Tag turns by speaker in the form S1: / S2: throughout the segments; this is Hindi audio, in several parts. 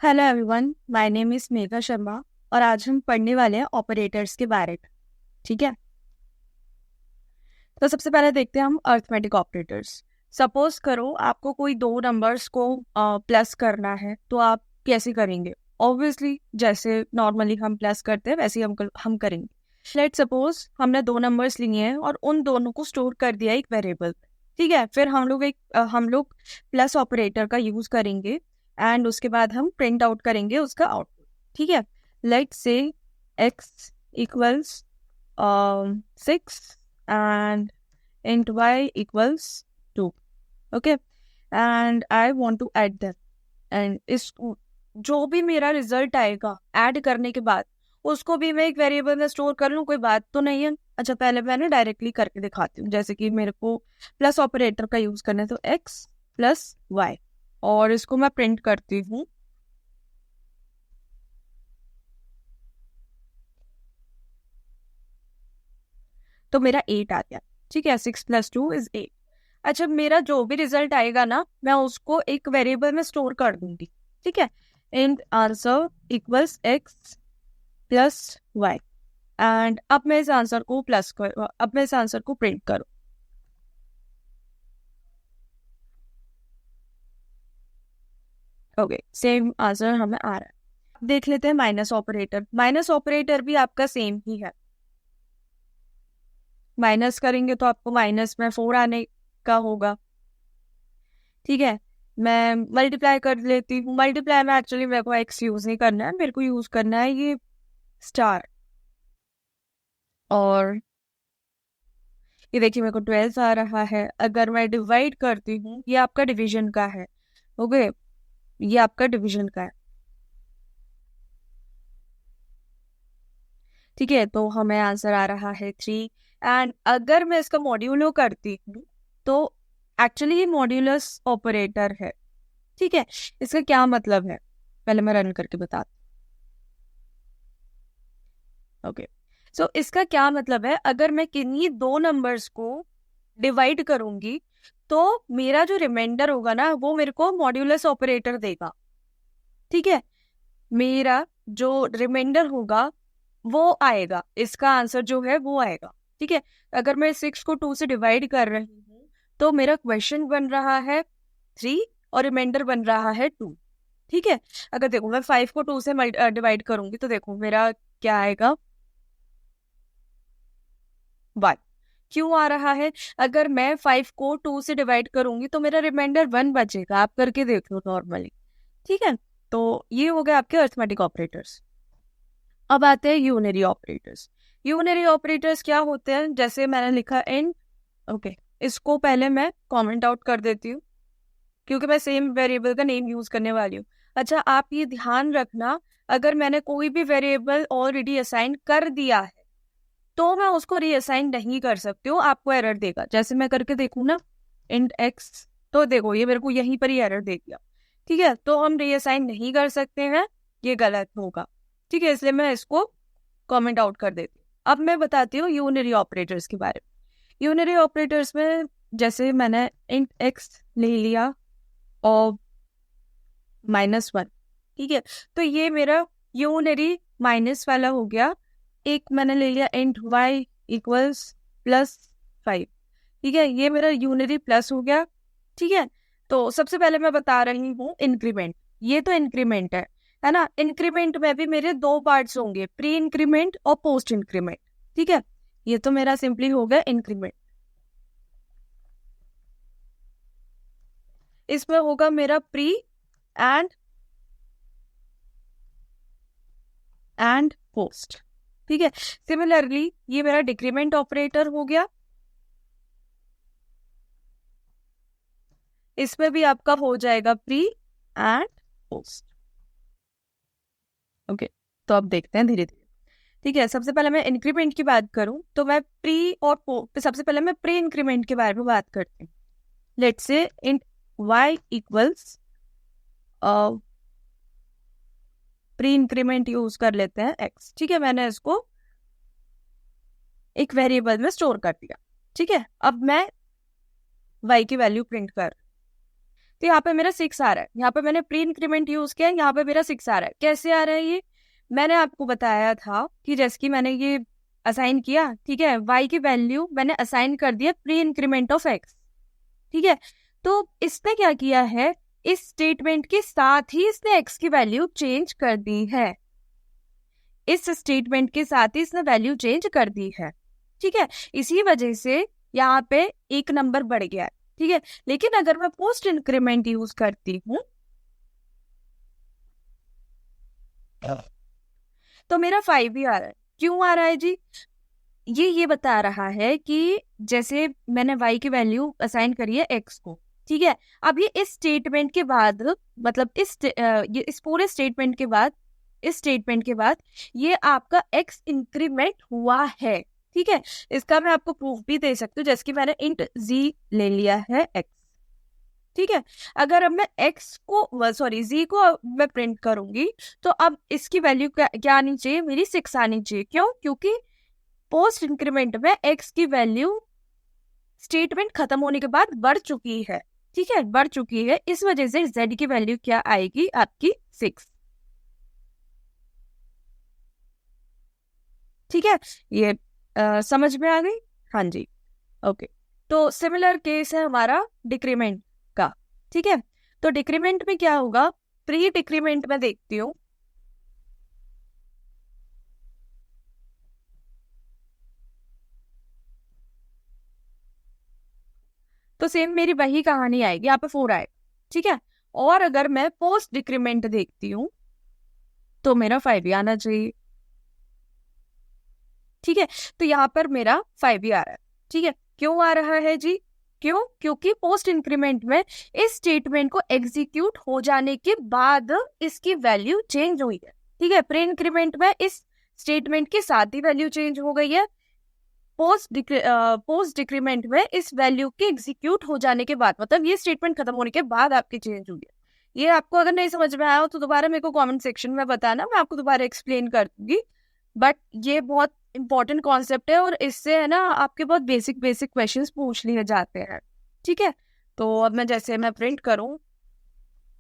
S1: Hello everyone, my name is Megha Sharma और आज हम पढ़ने वाले हैं ऑपरेटर्स के बारे में। ठीक है, तो सबसे पहले देखते हैं हम अर्थमेटिक ऑपरेटर्स। सपोज करो आपको कोई दो नंबर्स को प्लस करना है, तो आप कैसे करेंगे? ऑब्वियसली जैसे नॉर्मली हम प्लस करते हैं वैसे ही हम करेंगे। लेट सपोज हमने दो नंबर्स लिए हैं और उन दोनों को स्टोर कर दिया एक वेरिएबल। ठीक है, फिर हम लोग प्लस ऑपरेटर का यूज करेंगे एंड उसके बाद हम प्रिंट आउट करेंगे उसका आउटपुट। ठीक है, लेट से x equals 6 and int y equals 2. Okay, and I want to add them, and इस जो भी मेरा रिजल्ट आएगा ऐड करने के बाद उसको भी मैं एक वेरिएबल में स्टोर कर लूँ, कोई बात तो नहीं है। अच्छा, पहले मैंने डायरेक्टली करके दिखाती हूँ। जैसे कि मेरे को प्लस ऑपरेटर का यूज करना है, तो x प्लस वाई, और इसको मैं प्रिंट करती हूँ। तो मेरा 8 आ गया। ठीक है, 6 + 2 = 8। अच्छा, मेरा जो भी रिजल्ट आएगा ना, मैं उसको एक वेरिएबल में स्टोर कर दूंगी। ठीक है, int answer equals x plus y, and अब मैं इस आंसर को प्रिंट करूँ। ओके, सेम आंसर हमें आ रहा है। देख लेते हैं माइनस ऑपरेटर। माइनस ऑपरेटर भी आपका सेम ही है। माइनस करेंगे तो आपको माइनस में 4 आने का होगा। ठीक है, मैं मल्टीप्लाई कर लेती हूँ। मल्टीप्लाई में एक्चुअली मेरे को एक्स यूज नहीं करना है, मेरे को यूज करना है ये स्टार। और ये देखिए, मेरे को 12 आ रहा है। अगर मैं डिवाइड करती हूँ, ये आपका डिवीजन का है। ओके, ये आपका डिवीजन का है। ठीक है, तो हमें आंसर आ रहा है 3। एंड अगर मैं इसका मॉड्यूलो करती हूँ तो एक्चुअली ये मॉड्यूलस ऑपरेटर है। ठीक है, इसका क्या मतलब है पहले मैं रन करके बताती हूँ। ओके, सो इसका क्या मतलब है, अगर मैं किन्हीं दो नंबर्स को डिवाइड करूंगी तो मेरा जो रिमाइंडर होगा ना, वो मेरे को मॉड्यूलस ऑपरेटर देगा। ठीक है, मेरा जो रिमाइंडर होगा वो आएगा, इसका आंसर जो है वो आएगा। ठीक है, अगर मैं 6 को 2 से डिवाइड कर रही हूँ तो मेरा क्वेश्चन बन रहा है 3 और रिमाइंडर बन रहा है 2। ठीक है, अगर देखो मैं 5 को 2 से डिवाइड करूंगी तो देखो मेरा क्या आएगा, 1। क्यों आ रहा है? अगर मैं 5 को 2 से डिवाइड करूंगी तो मेरा रिमाइंडर 1 बचेगा। आप करके देख लो नॉर्मली। ठीक है, तो ये हो गए आपके अरिथमेटिक ऑपरेटर्स। अब आते हैं यूनरी ऑपरेटर्स। यूनरी ऑपरेटर्स क्या होते हैं? जैसे मैंने लिखा इन, ओके, इसको पहले मैं कमेंट आउट कर देती हूँ क्योंकि मैं सेम वेरिएबल का नेम यूज करने वाली हूँ। अच्छा, आप ये ध्यान रखना, अगर मैंने कोई भी वेरिएबल ऑलरेडी असाइन कर दिया है तो मैं उसको रीअसाइन नहीं कर सकती हूँ, आपको एरर देगा। जैसे मैं करके देखूँ ना, इंट एक्स, तो देखो ये मेरे को यहीं पर ही एरर दे दिया। ठीक है, तो हम रीअसाइन नहीं कर सकते हैं, ये गलत होगा। ठीक है, इसलिए मैं इसको कमेंट आउट कर देती हूँ। अब मैं बताती हूँ यूनरी ऑपरेटर्स के बारे में। यूनरी ऑपरेटर्स में जैसे मैंने इंट एक्स ले लिया और -1। ठीक है, तो ये मेरा यूनरी माइनस वाला हो गया। एक मैंने ले लिया इंट y इक्वल्स +5। ठीक है, ये मेरा यूनरी प्लस हो गया। ठीक है, तो सबसे पहले मैं बता रही हूँ इंक्रीमेंट। ये तो इंक्रीमेंट है ना। इंक्रीमेंट में भी मेरे दो पार्ट्स होंगे, प्री इंक्रीमेंट और पोस्ट इंक्रीमेंट। ठीक है, ये तो मेरा सिंपली हो गया इंक्रीमेंट। इसमें होगा मेरा प्री एंड पोस्ट। ठीक है, सिमिलरली ये मेरा डिक्रीमेंट ऑपरेटर हो गया। इसमें भी आपका हो जाएगा प्री एंड पोस्ट। ओके, तो अब देखते हैं धीरे धीरे। ठीक है, सबसे पहले मैं इंक्रीमेंट की बात करूं तो मैं प्री और सबसे पहले मैं प्री इंक्रीमेंट के बारे में बात करती हूँ। Let's say int y equals pre increment use कर लेते हैं x। ठीक है, मैंने इसको एक वेरिएबल में स्टोर कर दिया। ठीक है, अब मैं y की वैल्यू प्रिंट कर, तो यहाँ पे मेरा 6 आ रहा है, यहाँ पे मैंने प्री इंक्रीमेंट यूज किया, यहाँ पे मेरा 6 आ रहा है। कैसे आ रहा है ये? मैंने आपको बताया था कि जैसे कि मैंने ये असाइन किया, ठीक है, y की वैल्यू मैंने असाइन कर दिया प्री इंक्रीमेंट ऑफ x, ठीक है। तो इसने क्या किया है, इस स्टेटमेंट के साथ ही इसने x की वैल्यू चेंज कर दी है, इस स्टेटमेंट के साथ ही इसने वैल्यू चेंज कर दी है, ठीक है। इसी वजह से यहाँ पे एक नंबर बढ़ गया है, ठीक है। लेकिन अगर मैं पोस्ट इंक्रीमेंट यूज करती हूँ तो मेरा 5 ही आ रहा है। क्यों आ रहा है जी? ये बता रहा है कि जैसे मैंने y की वैल्यू असाइन करी है x को, ठीक है। अब ये इस स्टेटमेंट के बाद, मतलब ये इस पूरे स्टेटमेंट के बाद, इस स्टेटमेंट के बाद ये आपका x इंक्रीमेंट हुआ है, ठीक है। इसका मैं आपको प्रूफ भी दे सकती हूँ, जैसे कि मैंने इंट z ले लिया है x, ठीक है। अगर अब मैं x को सॉरी z को मैं प्रिंट करूंगी तो अब इसकी वैल्यू क्या आनी चाहिए, मेरी 6 आनी चाहिए। क्यों? क्योंकि पोस्ट इंक्रीमेंट में x की वैल्यू स्टेटमेंट खत्म होने के बाद बढ़ चुकी है, ठीक है, बढ़ चुकी है। इस वजह से z की वैल्यू क्या आएगी, आपकी 6, ठीक है। ये समझ में आ गई? हाँ जी, ओके। तो सिमिलर केस है हमारा डिक्रीमेंट का, ठीक है। तो डिक्रीमेंट में क्या होगा, प्री डिक्रीमेंट में देखती हूँ, तो सेम मेरी वही कहानी आएगी, यहाँ पे 4 आएगा, ठीक है। और अगर मैं पोस्ट डिक्रीमेंट देखती हूँ तो मेरा 5 ही आना चाहिए, ठीक है। तो यहाँ पर मेरा 5 ही आ रहा है, ठीक है। क्यों आ रहा है जी? क्यों? क्योंकि पोस्ट इंक्रीमेंट में इस स्टेटमेंट को एग्जीक्यूट हो जाने के बाद इसकी वैल्यू चेंज हुई है, ठीक है। प्री इंक्रीमेंट में इस स्टेटमेंट के साथ ही वैल्यू चेंज हो गई है, पोस्ट डिक्रीमेंट में इस वैल्यू के एग्जीक्यूट हो जाने के बाद, मतलब ये स्टेटमेंट खत्म होने के बाद आपकी चेंज हुई है। ये आपको अगर नहीं समझ में आया हो तो दोबारा मेरे को कमेंट सेक्शन में बताना, मैं आपको दोबारा एक्सप्लेन कर दूंगी। बट ये बहुत इंपॉर्टेंट कॉन्सेप्ट है और इससे है ना आपके बहुत बेसिक बेसिक क्वेश्चंस पूछ लिए जाते हैं, ठीक है। तो अब मैं प्रिंट करूं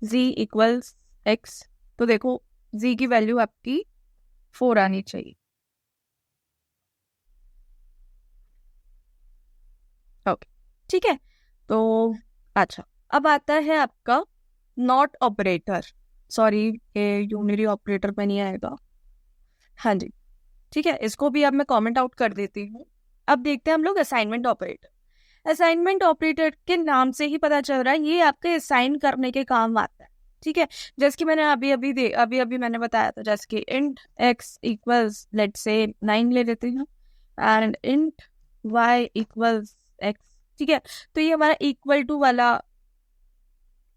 S1: z इक्वल्स x, तो देखो z की वैल्यू आपकी 4 आनी चाहिए, ओके, ठीक है। तो अच्छा, अब आता है आपका नॉट ऑपरेटर, सॉरी ये यूनिरी ऑपरेटर पे नहीं आएगा, हाँ जी, ठीक है। इसको भी अब मैं कमेंट आउट कर देती हूँ। अब देखते हैं हम लोग असाइनमेंट ऑपरेटर। असाइनमेंट ऑपरेटर के नाम से ही पता चल रहा है ये आपके असाइन करने के काम आता है, ठीक है। जैसे कि मैंने अभी अभी मैंने बताया था, जैसे कि int x equals let's say 9 ले लेते हैं and int y equals x, ठीक है। तो ये हमारा इक्वल टू वाला,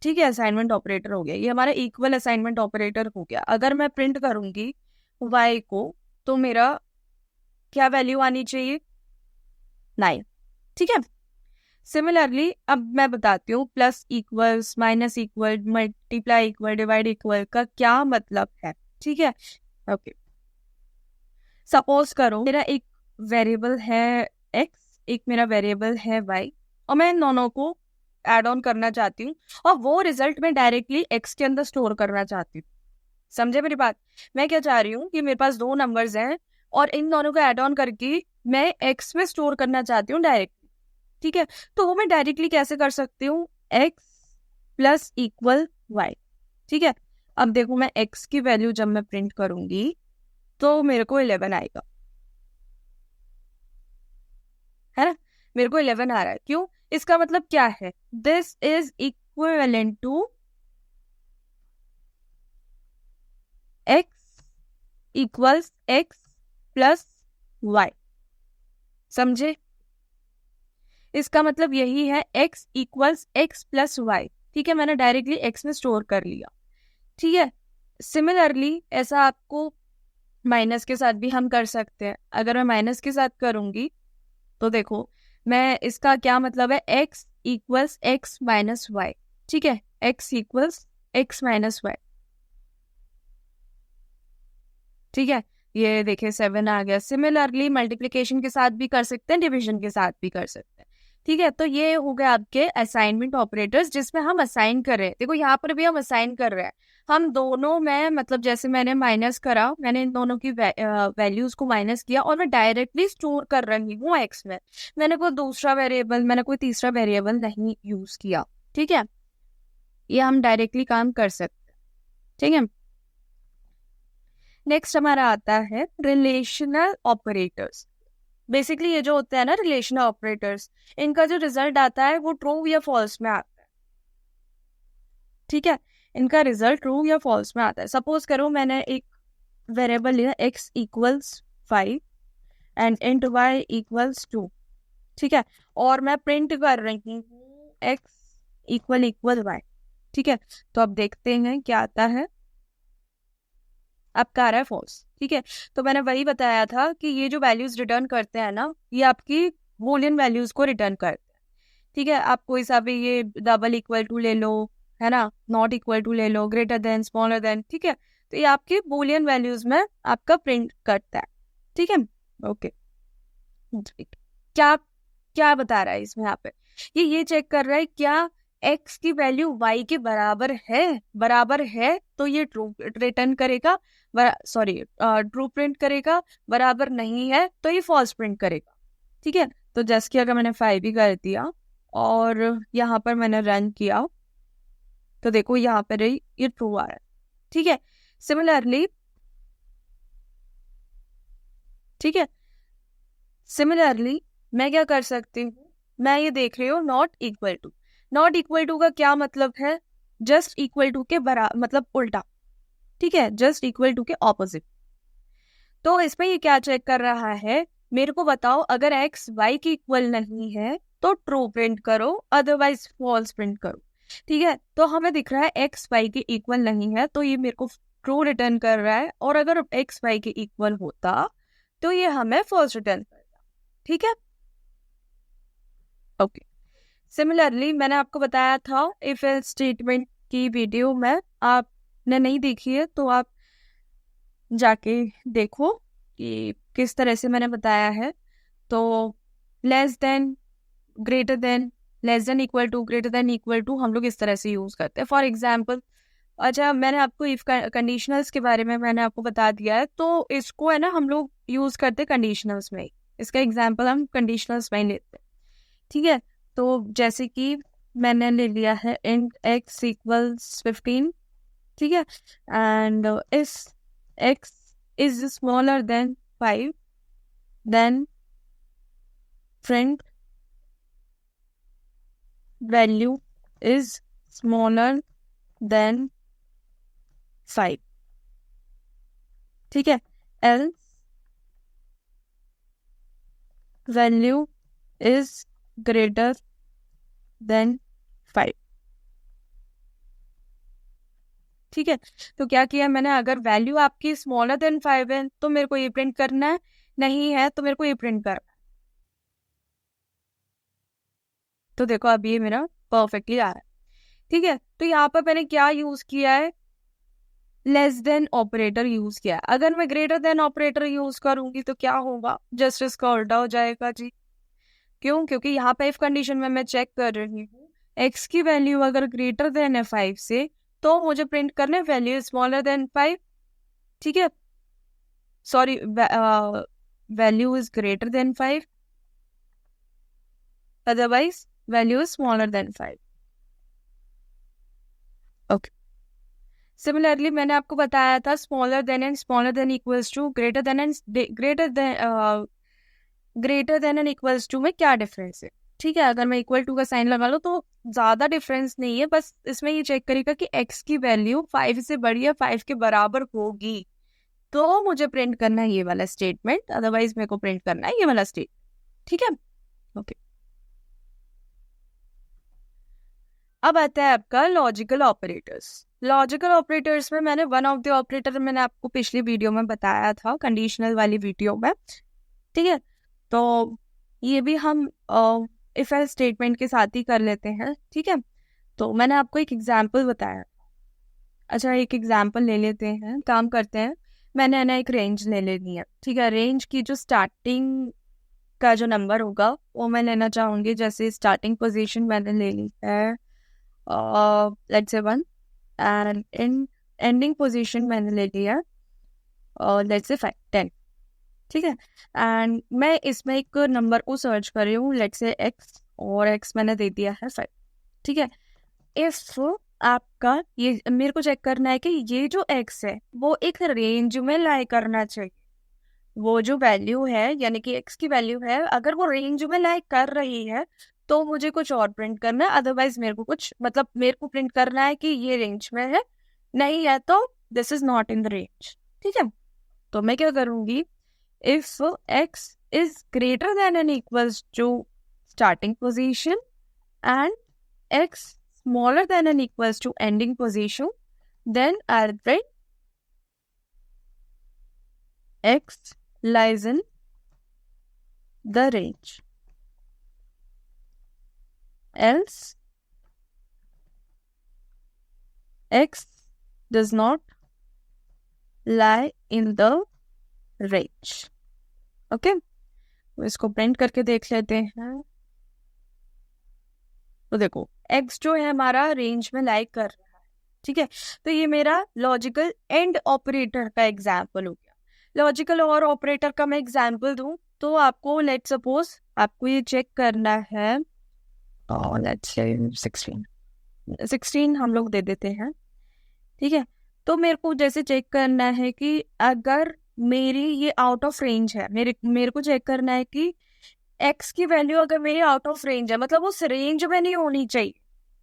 S1: ठीक है, असाइनमेंट ऑपरेटर हो गया, ये हमारा इक्वल असाइनमेंट ऑपरेटर हो गया। अगर मैं प्रिंट करूंगी y को तो मेरा क्या वैल्यू आनी चाहिए, 9, ठीक है। सिमिलरली अब मैं बताती हूँ plus equals, minus equal, multiply equal, divide equal का क्या मतलब है, ठीक है, ओके। सपोज करो मेरा एक वेरिएबल है x, एक मेरा वेरिएबल है y, और मैं इन दोनों को ऐड ऑन करना चाहती हूँ और वो रिजल्ट मैं डायरेक्टली x के अंदर स्टोर करना चाहती हूँ। समझे मेरी बात? मैं क्या चाह रही हूँ कि मेरे पास 2 नंबर्स हैं और इन दोनों को ऐड ऑन करके मैं x में स्टोर करना चाहती हूँ डायरेक्टली, ठीक है। तो वो मैं डायरेक्टली कैसे कर सकती हूँ, x प्लस इक्वल y, ठीक है। अब देखो मैं x की वैल्यू जब मैं प्रिंट करूंगी तो मेरे को 11 आएगा, है ना, मेरे को 11 आ रहा है। क्यों? इसका मतलब क्या है, this is equivalent to x equals x plus y, समझे? इसका मतलब यही है x equals x plus y, ठीक है। मैंने डायरेक्टली x में स्टोर कर लिया, ठीक है। सिमिलरली ऐसा आपको माइनस के साथ भी हम कर सकते हैं। अगर मैं माइनस के साथ करूंगी तो देखो मैं, इसका क्या मतलब है, x equals x minus y, ठीक है, x equals x minus y, ठीक है। ये देखिए 7 आ गया। सिमिलरली मल्टीप्लिकेशन के साथ भी कर सकते हैं, डिवीजन के साथ भी कर सकते हैं, ठीक है, तो ये हो गए आपके असाइनमेंट ऑपरेटर्स जिसमें हम असाइन कर रहे हैं। देखो यहाँ पर भी हम असाइन कर रहे हैं, हम दोनों में मतलब जैसे मैंने माइनस करा, मैंने इन दोनों की वैल्यूज को माइनस किया और मैं डायरेक्टली स्टोर कर रही हूँ एक्स में। मैंने कोई दूसरा वेरिएबल, मैंने कोई तीसरा वेरिएबल नहीं यूज किया। ठीक है, ये हम डायरेक्टली काम कर सकते हैं। ठीक है, नेक्स्ट हमारा आता है रिलेशनल ऑपरेटर्स। बेसिकली ये जो होते हैं ना रिलेशनल ऑपरेटर्स, इनका जो रिजल्ट आता है वो ट्रू या फॉल्स में आता है। ठीक है, इनका रिजल्ट ट्रू या फॉल्स में आता है। सपोज करो मैंने एक वेरिएबल लिया x equals 5 and int y equals 2। ठीक है, और मैं प्रिंट कर रही हूँ x इक्वल y। ठीक है, तो अब देखते हैं क्या आता है। आपका आ रहा है फॉल्स। ठीक है, तो मैंने वही बताया था कि ये जो वैल्यूज रिटर्न करते हैं ना, ये आपकी बूलियन वैल्यूज को रिटर्न करते हैं। ठीक है, आप कोई सा भी ये डबल इक्वल टू ले लो, है ना, नॉट इक्वल टू ले लो, ग्रेटर देन, स्मॉलर देन। ठीक है, तो ये आपकी बूलियन वैल्यूज में आपका प्रिंट करता है। ठीक है, ओके। क्या क्या बता रहा है इसमें यहाँ पे, ये चेक कर रहा है क्या x की वैल्यू y के बराबर है तो ये ट्रू रिटर्न करेगा, सॉरी ट्रू प्रिंट करेगा, बराबर नहीं है तो ये फॉल्स प्रिंट करेगा। ठीक है, तो जैसे कि अगर मैंने 5 ही कर दिया और यहाँ पर मैंने रन किया तो देखो यहाँ पर ये ट्रू आ रहा है। ठीक है, सिमिलरली, ठीक है, सिमिलरली मैं क्या कर सकती हूँ, मैं ये देख रही हूँ not equal to. Not equal to का क्या मतलब है, जस्ट इक्वल टू के बराबर, मतलब उल्टा। ठीक है, जस्ट इक्वल टू के ऑपोजिट। तो इसमें ये क्या चेक कर रहा है, मेरे को बताओ अगर x y की इक्वल नहीं है तो ट्रू प्रिंट करो, अदरवाइज फॉल्स प्रिंट करो। ठीक है, तो हमें दिख रहा है x y के इक्वल नहीं है तो ये मेरे को ट्रू रिटर्न कर रहा है, और अगर x y के इक्वल होता तो ये हमें फॉल्स रिटर्न करता। ठीक है, ओके। सिमिलरली मैंने आपको बताया था इफ एल्स स्टेटमेंट की वीडियो में, आपने नहीं देखी है तो आप जाके देखो कि किस तरह से मैंने बताया है। तो less than, greater than, less than equal to, greater than equal to हम लोग इस तरह से यूज करते हैं। फॉर एग्जाम्पल, अच्छा मैंने आपको इफ कंडीशनल्स के बारे में मैंने आपको बता दिया है, तो इसको है ना हम लोग यूज करते हैं कंडीशनल्स में ही। इसका एग्जाम्पल हम कंडीशनल्स में ही लेते हैं। ठीक है, तो जैसे कि मैंने ले लिया है इंट x इक्वल्स 15। ठीक है, एंड इस x is smaller than 5, then print value is smaller than 5। ठीक है, else value is greater than 5। ठीक है, तो क्या किया मैंने, अगर वैल्यू आपकी स्मॉलर देन 5 है तो मेरे को ये प्रिंट करना है, नहीं है तो मेरे को ये प्रिंट करना है। तो देखो अब ये मेरा परफेक्टली आ रहा है। ठीक है, तो यहाँ पर मैंने क्या यूज किया है, लेस देन ऑपरेटर यूज किया है। अगर मैं ग्रेटर देन ऑपरेटर यूज करूंगी तो क्या होगा, जस्ट इसका उल्टा हो जाएगा जी। क्यों, क्योंकि यहाँ पे इफ कंडीशन में मैं चेक कर रही हूँ x की वैल्यू अगर ग्रेटर देन है 5 से तो मुझे प्रिंट करना है वैल्यू स्मॉलर देन 5। ठीक है, sorry, value is greater than 5, otherwise value is smaller than 5। Okay, similarly मैंने आपको बताया था smaller than and smaller than equals to greater than and greater than and equals to में क्या डिफरेंस है। ठीक है, अगर मैं इक्वल टू का साइन लगा लो तो ज्यादा डिफरेंस नहीं है, बस इसमें ये चेक करेगा कि x की वैल्यू 5 से बड़ी या 5 के बराबर होगी तो मुझे प्रिंट करना है ये वाला स्टेटमेंट, अदरवाइज मेरे को प्रिंट करना है ये वाला स्टेटमेंट। ठीक है, ओके। अब आता है आपका लॉजिकल ऑपरेटर्स। लॉजिकल ऑपरेटर्स में मैंने वन ऑफ द ऑपरेटर मैंने आपको पिछली वीडियो में बताया था, कंडीशनल वाली वीडियो में। ठीक है, तो ये भी हम इफ एल्स स्टेटमेंट के साथ ही कर लेते हैं। ठीक है, तो मैंने आपको एक एग्जांपल बताया। अच्छा, एक एग्जांपल ले लेते हैं, काम करते हैं। मैंने ना एक रेंज ले लेनी है। ठीक है, रेंज की जो स्टार्टिंग का जो नंबर होगा वो मैं लेना चाहूंगी। जैसे स्टार्टिंग पोजीशन मैंने ले ली है let's say 1, and in ending position मैंने ले ली है लेट्स से 5 10। ठीक है, एंड मैं इसमें एक नंबर को सर्च कर रही हूँ, लेट्स से x, और x मैंने दे दिया है 5। ठीक है, इफ आपका ये मेरे को चेक करना है कि ये जो x है वो एक रेंज में लाई करना चाहिए। वो जो वैल्यू है यानी कि x की वैल्यू है, अगर वो रेंज में लाई कर रही है तो मुझे कुछ और प्रिंट करना है, अदरवाइज मेरे को कुछ मतलब मेरे को प्रिंट करना है कि ये रेंज में है, नहीं है तो this is not in the range. ठीक है, तो मैं क्या करूंगी, if x is greater than and equals to starting position and x smaller than and equals to ending position, then I'll write x lies in the range, else x does not lie in the range। Okay, तो इसको प्रिंट करके देख लेते हैं। तो देखो x जो है हमारा रेंज में लाई कर रहा है। ठीक है, तो ये मेरा लॉजिकल एंड ऑपरेटर का एग्जाम्पल हो गया। लॉजिकल और ऑपरेटर का मैं एग्जाम्पल दूं तो आपको लेट सपोज आपको ये चेक करना है, लेट्स से 16 हम लोग दे देते हैं। ठीक है, तो मेरे को जैसे चेक करना है कि अगर मेरी ये आउट ऑफ रेंज है, मेरे को चेक करना है कि x की वैल्यू अगर मेरी आउट ऑफ रेंज है, मतलब उस रेंज में नहीं होनी चाहिए।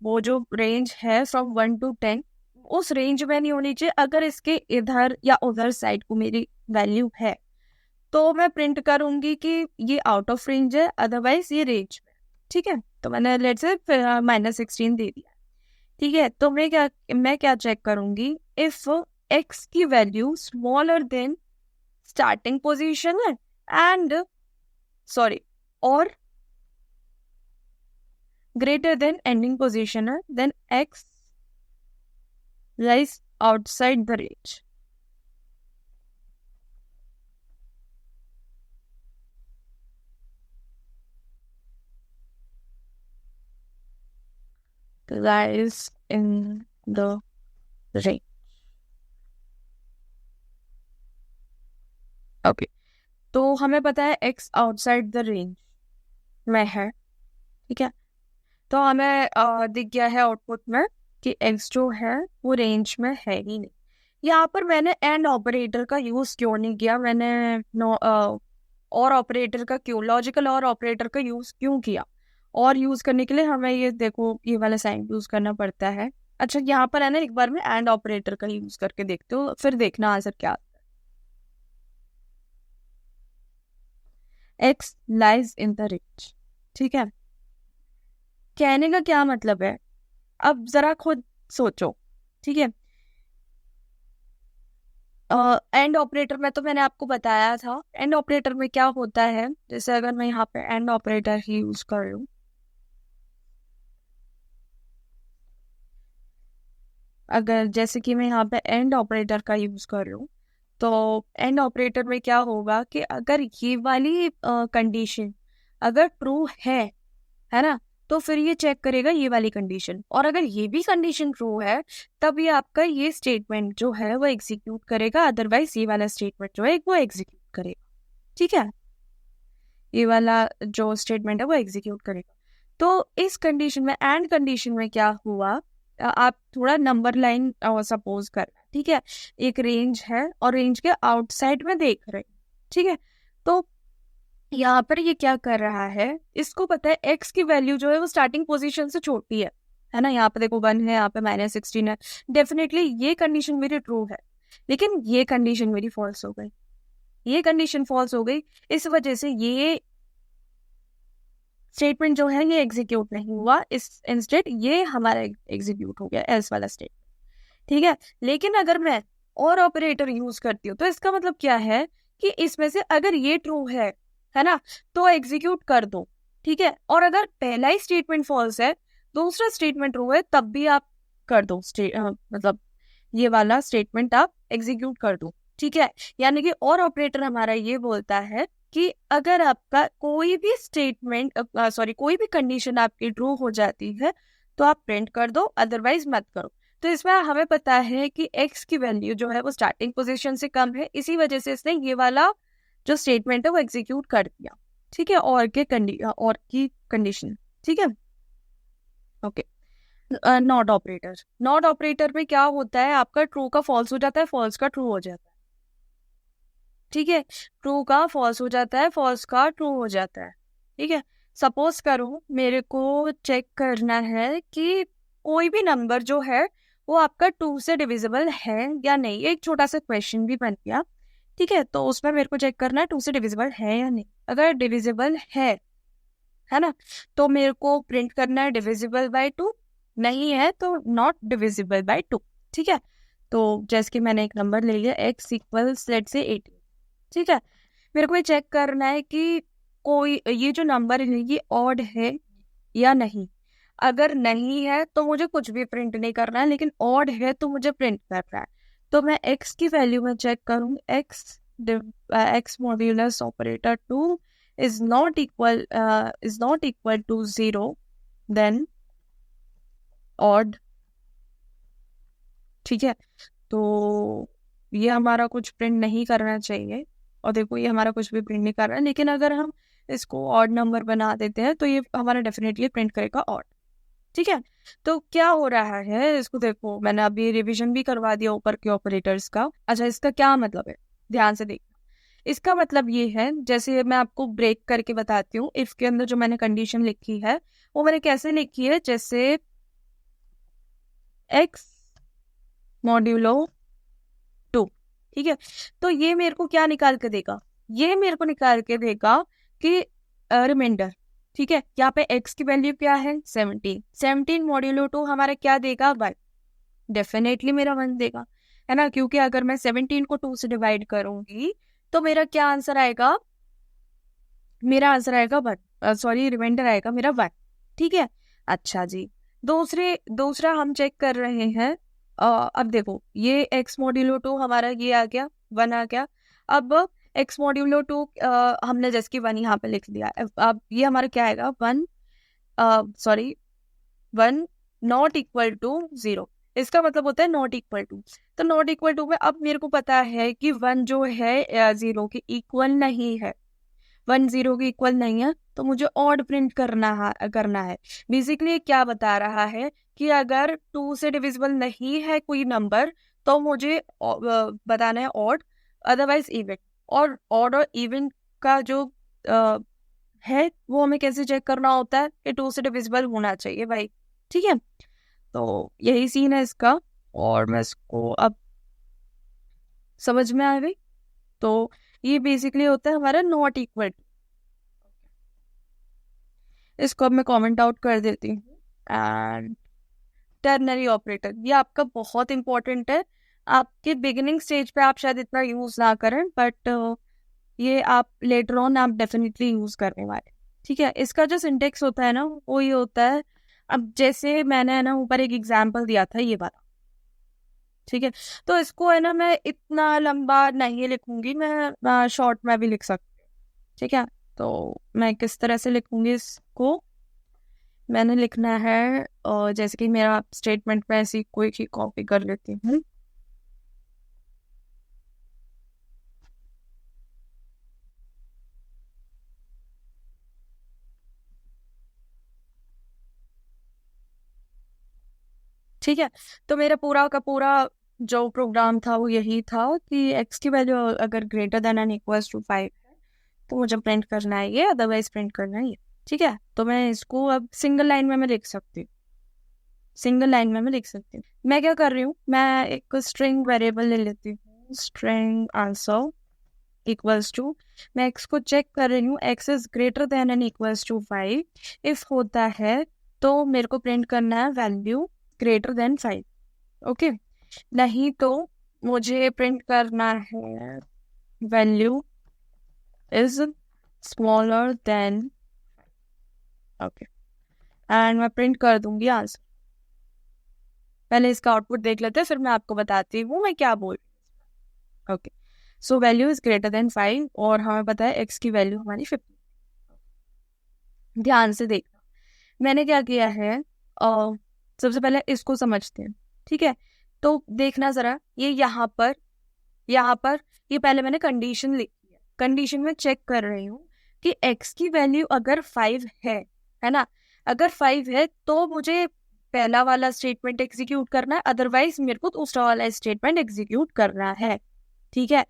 S1: वो जो रेंज है फ्रॉम 1 to 10 उस रेंज में नहीं होनी चाहिए। अगर इसके इधर या उधर साइड को मेरी वैल्यू है तो मैं प्रिंट करूंगी कि ये आउट ऑफ रेंज है, अदरवाइज ये रेंज में। ठीक है, तो मैंने लेट से -16 दे दिया। ठीक है, तो मैं क्या चेक करूंगी, इफ x की value smaller than starting position है एंड सॉरी और ग्रेटर देन एंडिंग पोजीशन है, then x lies outside the range। lies in the range। Okay, तो हमें पता है x आउटसाइड द रेंज में है। ठीक है, तो हमें दिख गया है आउटपुट में कि x जो है वो रेंज में है ही नहीं। यहाँ पर मैंने एंड ऑपरेटर का यूज क्यों नहीं किया, मैंने और ऑपरेटर का क्यों, लॉजिकल और ऑपरेटर का यूज क्यों किया। और यूज करने के लिए हमें ये देखो ये वाला साइन यूज करना पड़ता है। अच्छा, यहाँ पर है ना, एक बार मैं एंड ऑपरेटर का यूज करके देखती हूँ, फिर देखना आंसर क्या आता है। x lies in the range। ठीक है, कहने का क्या मतलब है, अब जरा खुद सोचो। ठीक है, एंड ऑपरेटर में तो मैंने आपको बताया था, एंड ऑपरेटर में क्या होता है, जैसे अगर मैं यहाँ पे एंड ऑपरेटर ही यूज कर रही हूँ, अगर जैसे कि मैं यहाँ पे एंड ऑपरेटर का यूज कर रही हूँ, तो एंड ऑपरेटर में क्या होगा कि अगर ये वाली कंडीशन अगर ट्रू है ना, तो फिर ये चेक करेगा ये वाली कंडीशन, और अगर ये भी कंडीशन ट्रू है तब ये आपका ये स्टेटमेंट जो है वो एग्जीक्यूट करेगा, अदरवाइज ये वाला स्टेटमेंट जो है वो एग्जीक्यूट करेगा। ठीक है, ये वाला जो स्टेटमेंट है वो एग्जीक्यूट करेगा। तो इस कंडीशन में, एंड कंडीशन में क्या हुआ, आप थोड़ा नंबर लाइन सपोज कर, ठीक है, एक रेंज है और रेंज के आउटसाइड में देख रहे हैं। ठीक है, तो यहाँ पर ये क्या कर रहा है, इसको पता है x की वैल्यू जो है वो स्टार्टिंग पोजीशन से छोटी है ना, यहाँ पे देखो 1 है, यहाँ पे -16 है, डेफिनेटली ये कंडीशन मेरी ट्रू है, लेकिन ये कंडीशन मेरी फॉल्स हो गई। ये कंडीशन फॉल्स हो गई, इस वजह से ये स्टेटमेंट जो है ये एग्जीक्यूट नहीं हुआ, इस इंस्टेड ये हमारा एग्जीक्यूट हो गया एल्स वाला स्टेटमेंट। ठीक है, लेकिन अगर मैं और ऑपरेटर यूज करती हूँ तो इसका मतलब क्या है कि इसमें से अगर ये ट्रू है ना, तो एग्जीक्यूट कर दो। ठीक है, और अगर पहला ही स्टेटमेंट फॉल्स है, दूसरा स्टेटमेंट ट्रू है, तब भी आप कर दो मतलब ये वाला स्टेटमेंट आप एग्जीक्यूट कर दो। ठीक है, यानी कि और ऑपरेटर हमारा ये बोलता है कि अगर आपका कोई भी स्टेटमेंट कोई भी कंडीशन आपकी ट्रू हो जाती है तो आप प्रिंट कर दो, अदरवाइज मत करो। तो इसमें हमें पता है कि x की वैल्यू जो है वो स्टार्टिंग पोजीशन से कम है, इसी वजह से इसने ये वाला जो स्टेटमेंट है वो एग्जीक्यूट कर दिया। ठीक है, और की कंडीशन। ठीक है, okay. Not operator, not operator में क्या होता है, आपका ट्रू का फॉल्स हो जाता है, फॉल्स का ट्रू हो जाता है। ठीक है, ट्रू का फॉल्स हो जाता है, फॉल्स का ट्रू हो जाता है। ठीक है, सपोज करो मेरे को चेक करना है कि कोई भी नंबर जो है वो आपका 2 से डिविजिबल है या नहीं, एक छोटा सा क्वेश्चन भी बन गया। ठीक है, तो उसमें मेरे को चेक करना है 2 से डिविजिबल है या नहीं। अगर डिविजिबल है ना, तो मेरे को प्रिंट करना है डिविजिबल बाय 2, नहीं है तो नॉट डिविजिबल बाय 2। ठीक है, तो जैसे कि मैंने एक नंबर ले लिया x इक्वल्स लेट से 18। ठीक है, मेरे को ये चेक करना है कि कोई ये जो नंबर है ये ऑड है या नहीं। अगर नहीं है तो मुझे कुछ भी प्रिंट नहीं करना है, लेकिन ऑड है तो मुझे प्रिंट करना है। तो मैं x की वैल्यू में चेक करूँ, x modulus operator 2 is not equal to 0, then odd। ठीक है, तो ये हमारा कुछ प्रिंट नहीं करना चाहिए, और देखो ये हमारा कुछ भी प्रिंट नहीं कर रहा है, लेकिन अगर हम इसको ऑड नंबर बना देते हैं तो ये हमारा डेफिनेटली प्रिंट करेगा ऑड। ठीक है, तो क्या हो रहा है इसको देखो, मैंने अभी रिवीजन भी करवा दिया ऊपर के ऑपरेटर्स का। अच्छा, इसका क्या मतलब है, ध्यान से देखना। इसका मतलब ये है, जैसे मैं आपको ब्रेक करके बताती हूँ, इफ के अंदर जो मैंने कंडीशन लिखी है वो मैंने कैसे लिखी है, जैसे x मॉड्यूलो 2। ठीक है, तो ये मेरे को क्या निकाल के देगा, ये मेरे को निकाल के देगा कि रिमाइंडर। ठीक है, यहाँ पे x की वैल्यू क्या है 17, 17 मॉड्यूलो 2 हमारा क्या देगा 1, डेफिनेटली मेरा 1 देगा, है ना, क्योंकि अगर मैं 17 को 2 से डिवाइड करूंगी तो मेरा क्या आंसर आएगा, मेरा आंसर आएगा 1, सॉरी रिमाइंडर आएगा मेरा 1। ठीक है, अच्छा जी, दूसरा हम चेक कर रहे हैं। अब देखो ये x मॉड्यूलो 2 हमारा ये आ गया 1 आ गया। अब x मॉड्यूलो 2 हमने जैसे कि 1 यहाँ पे लिख दिया। अब ये हमारा क्या आएगा 1, सॉरी 1 नॉट इक्वल टू 0। इसका मतलब होता है नॉट इक्वल टू। तो नॉट इक्वल टू में अब मेरे को पता है कि 1 जो है 0 के इक्वल नहीं है, 1 0 के इक्वल नहीं है, तो मुझे ऑड प्रिंट करना है। बेसिकली क्या बता रहा है कि अगर 2 से डिविजिबल नहीं है कोई नंबर तो मुझे बताना है ऑड, अदरवाइज इवन। और ऑड और इवन का जो है वो हमें कैसे चेक करना होता है कि 2 से डिविजिबल होना चाहिए भाई। ठीक है, तो यही सीन है इसका, और मैं इसको अब समझ में आ गई। तो ये बेसिकली होता है हमारा नॉट इक्वल। इसको अब मैं कमेंट आउट कर देती हूँ। एंड टर्नरी ऑपरेटर, ये आपका बहुत इंपॉर्टेंट है। आपके बिगिनिंग स्टेज पे आप शायद इतना यूज ना करें, बट ये आप लेटर ऑन आप डेफिनेटली यूज करने वाले। ठीक है, इसका जो सिंटेक्स होता है ना वो ये होता है, अब जैसे मैंने है ना ऊपर एक एग्जाम्पल दिया था ये वाला। ठीक है, तो इसको है ना मैं इतना लंबा नहीं लिखूंगी, मैं शॉर्ट में भी लिख सकती हूँ। ठीक है, तो मैं किस तरह से लिखूंगी इसको, मैंने लिखना है और जैसे कि मेरा स्टेटमेंट में ऐसी कोई चीज कॉपी कर लेती हूँ। ठीक है, तो मेरा पूरा का पूरा जो प्रोग्राम था वो यही था कि x की वैल्यू अगर greater than and equals to 5 है तो मुझे प्रिंट करना है ये, अदरवाइज प्रिंट करना है ये। ठीक है, तो मैं इसको अब सिंगल लाइन में मैं लिख सकती हूँ, सिंगल लाइन में मैं लिख सकती हूँ। मैं क्या कर रही हूँ, मैं एक स्ट्रिंग वेरिएबल ले लेती हूँ, स्ट्रिंग आंसर इक्वल्स टू, मैं x को चेक कर रही हूँ, x is greater than and equals to 5। If होता है तो मेरे को प्रिंट करना है वैल्यू ग्रेटर देन 5। ओके, नहीं तो मुझे प्रिंट करना है value is smaller then. Okay, and मैं प्रिंट कर दूंगी आंसर। पहले इसका आउटपुट देख लेते हैं, फिर मैं आपको बताती हूँ मैं क्या बोल रही हूँ। Okay, so value is greater than 5 और हमें पता है x की वैल्यू हमारी 50। ध्यान से देखना मैंने क्या किया है, सबसे पहले इसको समझते हैं, ठीक है। तो देखना जरा, ये यहाँ पर ये पहले मैंने कंडीशन लिखी है, कंडीशन में चेक कर रही हूँ कि x की वैल्यू अगर 5 है ना, अगर 5 है तो मुझे पहला वाला स्टेटमेंट एग्जीक्यूट करना है, अदरवाइज मेरे को दूसरा वाला स्टेटमेंट एग्जीक्यूट करना है, ठीक है।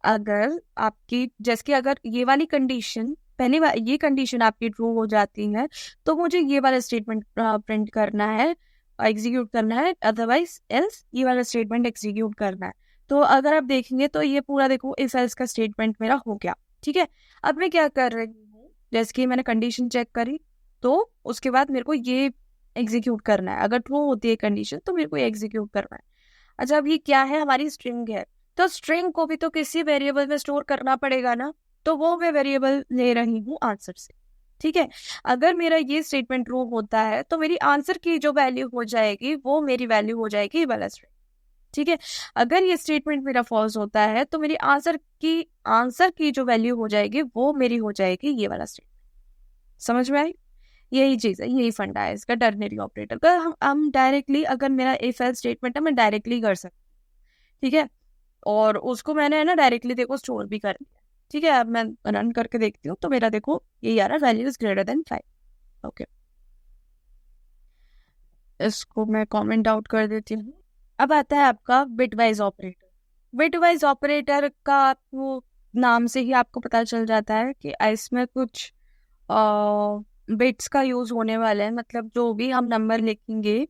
S1: अगर आपकी जैसे कि अगर ये वाली कंडीशन ये कंडीशन आपकी ट्रू हो जाती है तो मुझे ये वाला स्टेटमेंट प्रिंट करना है, एग्जीक्यूट करना है, अदरवाइज एल्स ये वाला स्टेटमेंट एग्जीक्यूट करना है। तो अगर आप देखेंगे तो ये पूरा देखो इफ एल्स का स्टेटमेंट मेरा हो गया, ठीक है। अब मैं क्या कर रही हूँ, जैसे कि मैंने कंडीशन चेक करी तो उसके बाद मेरे को ये एग्जीक्यूट करना है, अगर ट्रू होती है कंडीशन तो मेरे को एग्जीक्यूट करना है। अच्छा, अब ये क्या है, हमारी स्ट्रिंग है, तो स्ट्रिंग को भी तो किसी वेरिएबल में स्टोर करना पड़ेगा ना, तो वो मैं वेरिएबल ले रही हूँ आंसर से, ठीक है। अगर मेरा ये स्टेटमेंट ट्रू होता है तो मेरी आंसर की जो वैल्यू हो जाएगी वो मेरी वैल्यू हो जाएगी वाला स्ट्रिंग, ठीक है। अगर ये स्टेटमेंट मेरा फॉल्स होता है तो मेरी आंसर की जो वैल्यू हो जाएगी वो मेरी हो जाएगी ये वाला स्टेटमेंट। समझ में आई? यही चीज है, यही फंडा है इसका टर्नरी ऑपरेटर का। हम डायरेक्टली, अगर मेरा इफ एल्स स्टेटमेंट है मैं डायरेक्टली कर सकती हूँ, ठीक है। और उसको मैंने है ना डायरेक्टली देखो स्टोर भी कर दिया, ठीक है। अब मैं रन करके देखती हूँ तो मेरा देखो ये आ रहा है value is greater than 5। Okay, इसको मैं कमेंट आउट कर देती हूँ। अब आता है आपका बिटवाइज ऑपरेटर। बिटवाइज ऑपरेटर का आपको नाम से ही आपको पता चल जाता है कि इसमें कुछ बिट्स का यूज होने वाला है, मतलब जो भी हम नंबर लिखेंगे,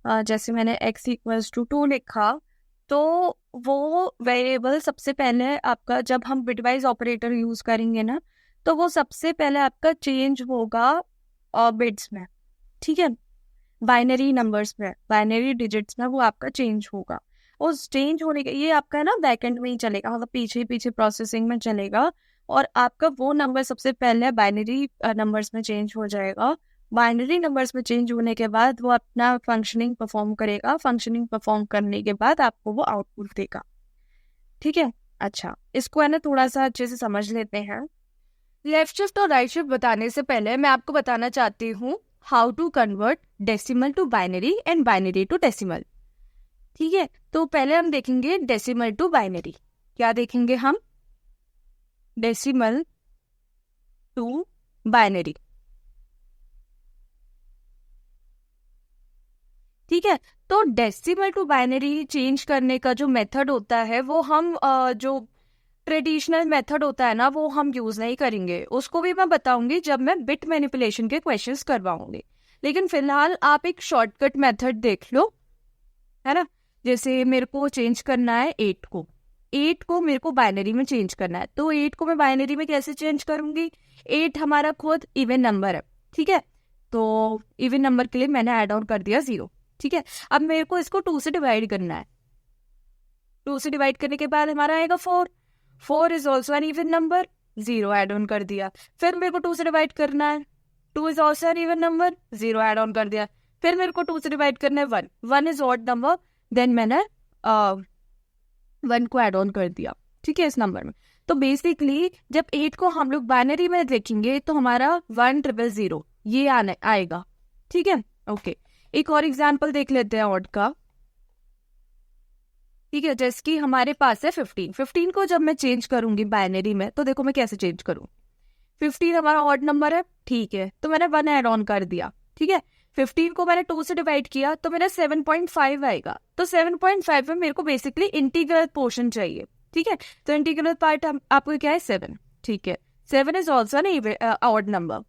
S1: जैसे मैंने x = 2 लिखा तो वो वेरिएबल सबसे पहले आपका, जब हम बिटवाइज ऑपरेटर यूज करेंगे ना, तो वो सबसे पहले आपका चेंज होगा बिट्स में, ठीक है, बाइनरी नंबर्स में, बाइनरी डिजिट्स में वो आपका चेंज होगा। उस चेंज होने के ये आपका है ना बैकएंड में ही चलेगा, मतलब पीछे प्रोसेसिंग में चलेगा, और आपका वो नंबर सबसे पहले बाइनरी नंबर्स में चेंज हो जाएगा। बाइनरी नंबर्स में चेंज होने के बाद वो अपना फंक्शनिंग परफॉर्म करेगा, फंक्शनिंग परफॉर्म करने के बाद आपको वो आउटपुट देगा, ठीक है। अच्छा, इसको है ना थोड़ा सा अच्छे से समझ लेते हैं। लेफ्ट शिफ्ट और राइट शिफ्ट बताने से पहले मैं आपको बताना चाहती हूँ how to convert decimal to binary and binary to decimal, ठीक है। तो पहले हम देखेंगे डेसिमल टू बाइनरी। क्या देखेंगे हम? डेसिमल टू बाइनरी, ठीक है। तो डेसिमल टू बाइनरी चेंज करने का जो मेथड होता है वो हम जो ट्रेडिशनल मेथड होता है ना वो हम यूज नहीं करेंगे, उसको भी मैं बताऊंगी जब मैं बिट मैनिपुलेशन के क्वेश्चंस करवाऊंगी। लेकिन फिलहाल आप एक शॉर्टकट मेथड देख लो, है ना। जैसे मेरे को चेंज करना है 8 को मेरे को बाइनरी में चेंज करना है, तो 8 को मैं बाइनरी में कैसे चेंज करूंगी? 8 हमारा खुद इवन नंबर है, ठीक है। तो इवन नंबर के लिए मैंने ऐड ऑन कर दिया 0, ठीक है। अब मेरे को इसको 2 से डिवाइड करना है, 2 से डिवाइड करने के बाद हमारा आएगा 4 is also an even number, 0 add on कर दिया। फिर मेरे को 2 से डिवाइड करना है, 2 is also an even number, 0 add on कर दिया। फिर मेरे को 2 से डिवाइड करना है 1 इज ऑड नंबर, देन मैंने 1 को ऐड ऑन कर दिया, ठीक है, इस नंबर में। तो बेसिकली जब 8 को हम लोग बाइनरी में देखेंगे तो हमारा 1000 ये आएगा, ठीक है। ओके, एक और एग्जाम्पल देख लेते हैं ऑड का, ठीक है। जैसे कि हमारे पास है 15 को जब मैं चेंज करूंगी बाइनरी में तो देखो मैं कैसे चेंज करूं। 15 हमारा ऑड नंबर है, ठीक है, तो मैंने 1 ऐड ऑन कर दिया, ठीक है। 15 को मैंने 2 से डिवाइड किया तो मेरा 7.5 आएगा। तो 7.5 में मेरे को बेसिकली इंटीग्रल पोर्शन चाहिए, ठीक है। तो इंटीग्रल पार्ट आपको क्या है? 7, ठीक है। 7 is also an odd number,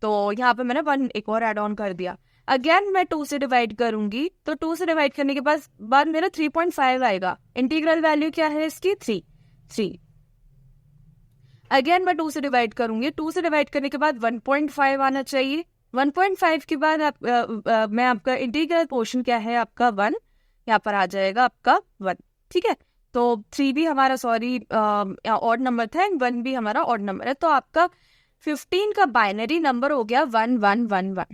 S1: तो यहाँ पे मैंने 1 एक और ऐड ऑन कर दिया। अगेन मैं 2 से डिवाइड करूंगी तो 2 से डिवाइड करने के बाद मेरा 3.5 आएगा। इंटीग्रल वैल्यू क्या है इसकी? 3। अगेन मैं 2 से डिवाइड करूंगी, 2 से डिवाइड करने के बाद 1.5 आना चाहिए। 1.5 के बाद मैं आपका इंटीग्रल पोर्शन क्या है आपका 1, यहाँ पर आ जाएगा आपका 1, ठीक है। तो 3 भी हमारा ऑड नंबर था एंड 1 भी हमारा ऑड नंबर है, तो आपका 15 का बाइनरी नंबर हो गया 1111,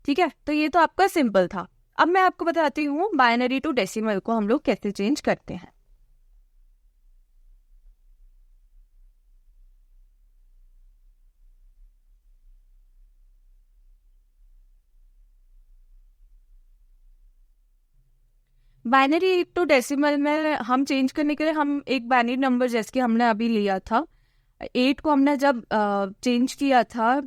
S1: ठीक है। तो ये तो आपका सिंपल था। अब मैं आपको बताती हूँ बाइनरी टू डेसिमल को हम लोग कैसे चेंज करते हैं। बाइनरी टू डेसिमल में हम चेंज करने के लिए हम एक बाइनरी नंबर जैसे कि हमने अभी लिया था 8 को हमने जब चेंज किया था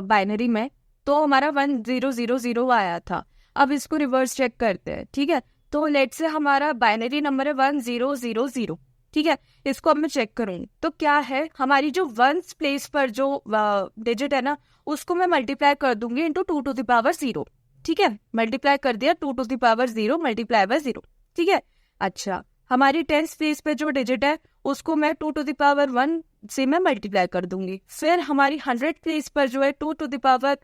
S1: बाइनरी में तो हमारा 1000 आया था। अब इसको रिवर्स चेक करते हैं, ठीक है। तो लेट से हमारा बाइनरी नंबर है 1000, ठीक है। इसको अब मैं चेक करूंगी तो क्या है, हमारी जो वंस प्लेस पर जो डिजिट है ना उसको मैं मल्टीप्लाई कर दूंगी इंटू 2 टू द पावर 0, ठीक है। मल्टीप्लाई कर दिया 2 to the power 0 multiply by 0, ठीक है। अच्छा, हमारी टेंस प्लेस पे जो डिजिट है उसको मैं 2 टू द पावर 1 से मैं मल्टीप्लाई कर दूंगी। फिर हमारी 100 प्लेस पर जो है 2 टू द पावर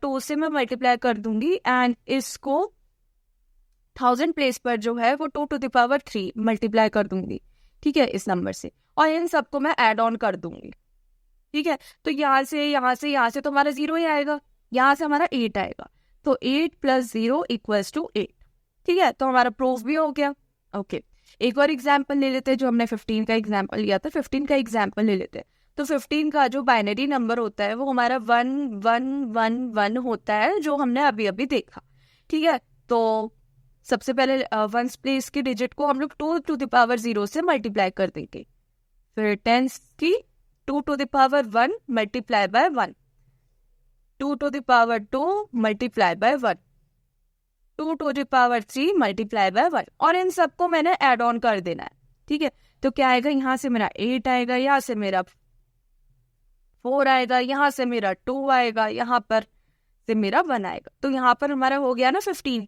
S1: 2 से मैं मल्टीप्लाई कर दूंगी एंड इसको 1000 प्लेस पर जो है वो 2 टू द पावर 3 मल्टीप्लाई कर दूंगी, ठीक है, इस नंबर से। और इन सबको मैं ऐड ऑन कर दूंगी, ठीक है। तो यहाँ से तो हमारा 0 ही आएगा, यहाँ से हमारा 8 आएगा। तो 8 प्लस 0 इक्वल्स टू 8, ठीक है। तो हमारा प्रूफ भी हो गया। ओके, एक और एग्जाम्पल ले लेते हैं जो हमने 15 का एग्जाम्पल लिया था। 15 का एग्जाम्पल ले लेते हैं। तो 15 का जो बाइनरी नंबर होता है वो हमारा 1111 होता है, जो हमने अभी अभी देखा, ठीक है। तो सबसे पहले वंस प्लेस की डिजिट को हम लोग 2 टू द पावर 0 से मल्टीप्लाई कर देंगे। फिर टेंस की 2 to the power 1 multiply by 1, 2 to the power 2 multiply by 1, 2 to the power 3 multiply by 1, और इन सबको मैंने ऐड ऑन कर देना है, ठीक है। तो क्या आएगा, यहाँ से मेरा 8 आएगा, यहाँ से मेरा 4 आएगा, यहाँ से मेरा 2 आएगा, यहाँ पर से मेरा 1 आएगा। तो यहाँ पर हमारा हो गया ना 15,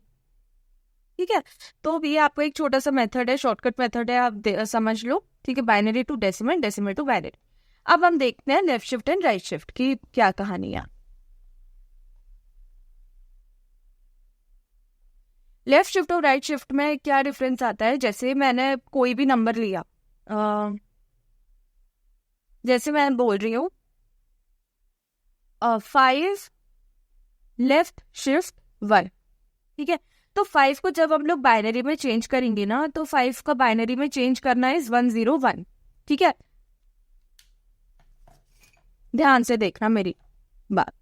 S1: ठीक है। तो ये आपको एक छोटा सा मेथड है, शॉर्टकट मेथड है, आप समझ लो, ठीक है। Binary to decimal, decimal to binary. अब हम देखते हैं left shift and right shift की क्या कहानी है। लेफ्ट शिफ्ट और राइट शिफ्ट में क्या डिफरेंस आता है, जैसे मैंने कोई भी नंबर लिया, जैसे मैं बोल रही हूँ 5 लेफ्ट शिफ्ट 1, ठीक है। तो 5 को जब हम लोग बाइनरी में चेंज करेंगे ना, तो 5 का बाइनरी में चेंज करना है 101, ठीक है। ध्यान से देखना मेरी बात।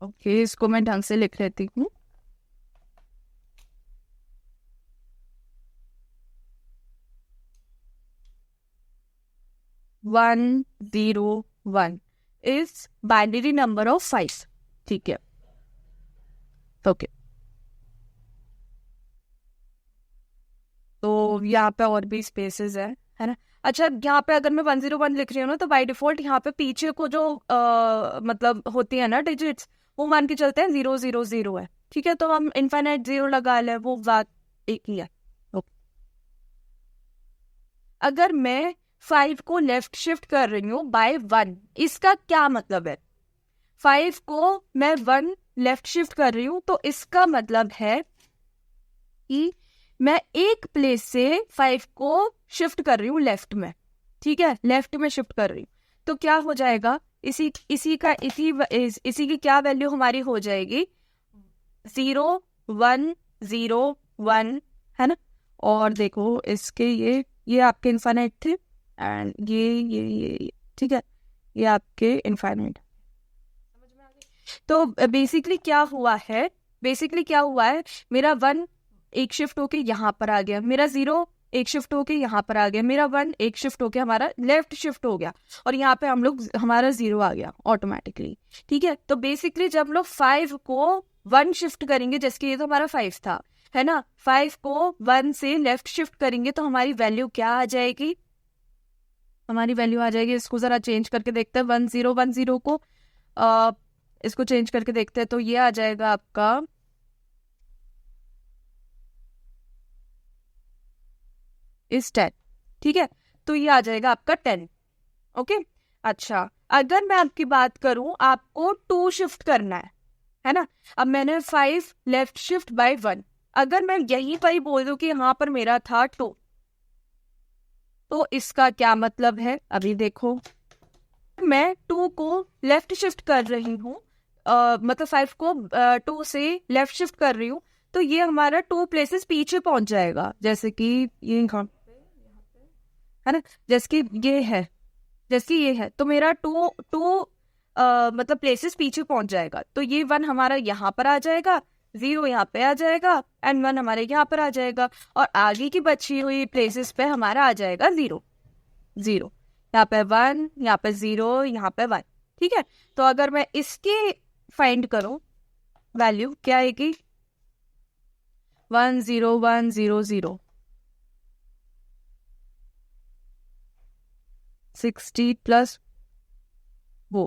S1: ओके, इसको मैं ढंग से लिख लेती हूँ। One 101 is binary number of 5, ठीक है। ओके, तो यहाँ पे और भी स्पेसेस है ना। अच्छा, यहाँ पे अगर मैं 101 लिख रही हूँ ना, तो बाय डिफॉल्ट यहाँ पे पीछे को जो मतलब होती है ना डिजिट्स, वो मान के चलते हैं 000 है, ठीक है। तो हम इनफाइनाइट 0 लगा ले, वो बात एक ही है। ओके, अगर मैं 5 को लेफ्ट शिफ्ट कर रही हूँ बाय 1, इसका क्या मतलब है। 5 को मैं 1 लेफ्ट शिफ्ट कर रही हूँ, तो इसका मतलब है कि मैं एक प्लेस से 5 को शिफ्ट कर रही हूँ लेफ्ट में, ठीक है, लेफ्ट में शिफ्ट कर रही हूँ। तो क्या हो जाएगा, इसी की क्या वैल्यू हमारी हो जाएगी, 0 1 0 1, है ना। और देखो इसके ये आपके इनफाइनाइट थे एंड ये ठीक है, ये आपके इनफाइनाइट। समझ में आ गई। तो बेसिकली क्या हुआ है, मेरा 1 एक शिफ्ट होके यहाँ पर आ गया, मेरा 0 एक शिफ्ट होके यहाँ पर आ गया, मेरा 1 एक शिफ्ट होके हमारा लेफ्ट शिफ्ट हो गया, और यहाँ पे हमारा 0 आ गया ऑटोमेटिकली, ठीक है। तो बेसिकली जब हम लोग 5 को 1 शिफ्ट करेंगे, जैसे ये तो हमारा 5 था, है ना, 5 को 1 से लेफ्ट शिफ्ट करेंगे तो हमारी वैल्यू क्या आ जाएगी, इसको जरा चेंज करके देखते हैं, 1010 को इसको चेंज करके देखते हैं। तो ये आ जाएगा आपका इस 10, ठीक है। तो ये आ जाएगा आपका 10, ओके। अच्छा, अगर मैं आपकी बात करूं, आपको 2 शिफ्ट करना है ना। अब मैंने 5 लेफ्ट शिफ्ट बाय 1, अगर मैं यहीं पर ही बोल दूं कि यहाँ पर मेरा था 2, तो इसका क्या मतलब है, अभी देखो, मैं 2 को लेफ्ट शिफ्ट कर रही हूँ, मतलब 5 को 2 से लेफ्ट शिफ्ट कर रही हूँ, तो ये हमारा 2 प्लेसेस पीछे पहुंच जाएगा, जैसे कि ये है ना, जैसे कि ये है, तो मेरा 2 मतलब प्लेसेस पीछे पहुंच जाएगा। तो ये 1 हमारा यहाँ पर आ जाएगा, 0 यहाँ पे आ जाएगा एंड 1 हमारे यहाँ पर आ जाएगा, और आगे की बची हुई प्लेसेस पे हमारा आ जाएगा 0 0, यहाँ पे 1, यहाँ पे 0, यहाँ पे 1। ठीक है, तो अगर मैं इसकी फाइंड करूं वैल्यू क्या आएगी, 1 0 1 0 0, 60 प्लस वो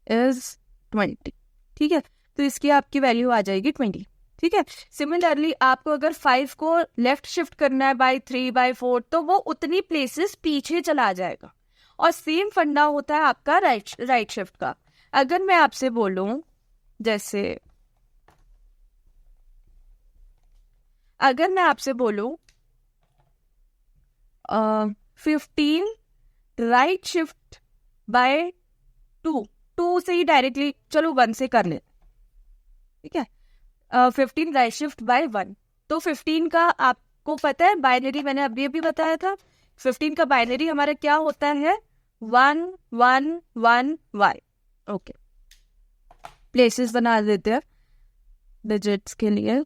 S1: इज 20। ठीक है, तो इसकी आपकी वैल्यू आ जाएगी 20। ठीक है, सिमिलरली आपको अगर 5 को लेफ्ट शिफ्ट करना है बाय 3 बाय 4, तो वो उतनी प्लेसेस पीछे चला जाएगा। और सेम फंडा होता है आपका राइट शिफ्ट का। अगर मैं आपसे बोलूं, जैसे अगर मैं आपसे बोलूं 15 राइट शिफ्ट बाय 2 से ही डायरेक्टली चलो 1 से कर ले। ठीक है, 15 राइट शिफ्ट बाय 1, तो 15 का आपको पता है बाइनरी, मैंने अभी अभी बताया था 15 का बाइनरी हमारा क्या होता है, 1 1 1 y। ओके, प्लेसेस बना देते हैं डिजिट्स के लिए।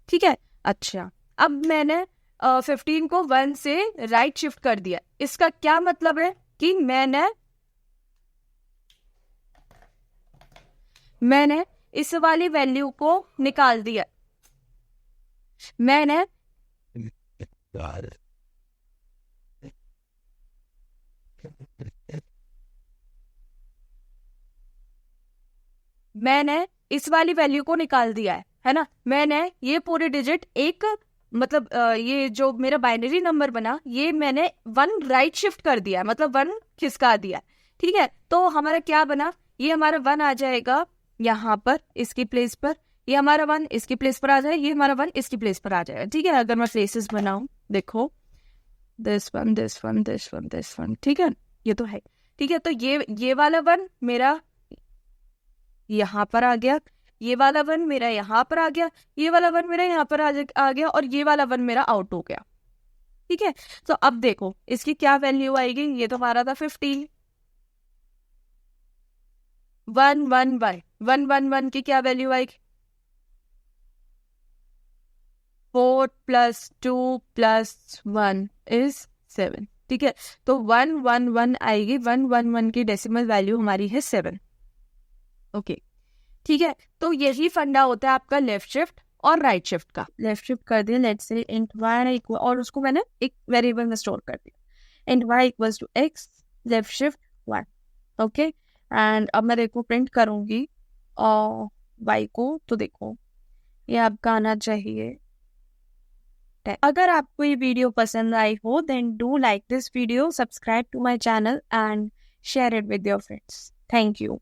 S1: ठीक है, अच्छा अब मैंने 15 को 1 से राइट शिफ्ट कर दिया। इसका क्या मतलब है कि मैंने इस वाली वैल्यू को निकाल दिया। मैंने इस वाली वैल्यू को निकाल दिया है ना। मैंने ये पूरे डिजिट एक मतलब ये जो मेरा बाइनरी नंबर बना, ये मैंने 1 राइट शिफ्ट कर दिया, मतलब 1 खिसका दिया। ठीक है, तो हमारा क्या बना, ये हमारा 1 आ जाएगा यहाँ पर इसकी प्लेस पर, ये हमारा 1 इसकी प्लेस पर आ जाएगा, ये हमारा 1 इसकी प्लेस पर आ जाएगा। ठीक है, अगर मैं प्लेसेस बनाऊं, देखो this one this one this one this one, ठीक है, ये तो है। ठीक है, तो ये वाला 1 मेरा यहाँ पर आ गया, ये वाला 1 मेरा यहाँ पर आ गया, ये वाला 1 मेरा यहाँ पर आ गया, और ये वाला 1 मेरा आउट हो गया। ठीक है, तो अब देखो इसकी क्या वैल्यू आएगी, ये तो हमारा था 15, 1 1 बाय 1 1 1 की क्या वैल्यू आएगी, 4 + 2 + 1 इज 7। ठीक है, तो 1 1 1 आएगी, 1 1 1 की डेसिमल वैल्यू हमारी है 7। ओके, ठीक है, तो यही फंडा होता है आपका लेफ्ट शिफ्ट और राइट शिफ्ट का। लेफ्ट शिफ्ट कर दिया, let's say int y equal, और उसको मैंने एक वेरिएबल में स्टोर कर दिया, int y equals to x, left shift 1। Okay, and अब मैं देखो प्रिंट करूंगी और y को, तो देखो ये आपका आना चाहिए। अगर आपको ये वीडियो पसंद आई हो, then do like this video, subscribe to my channel and share it with your friends. Thank you.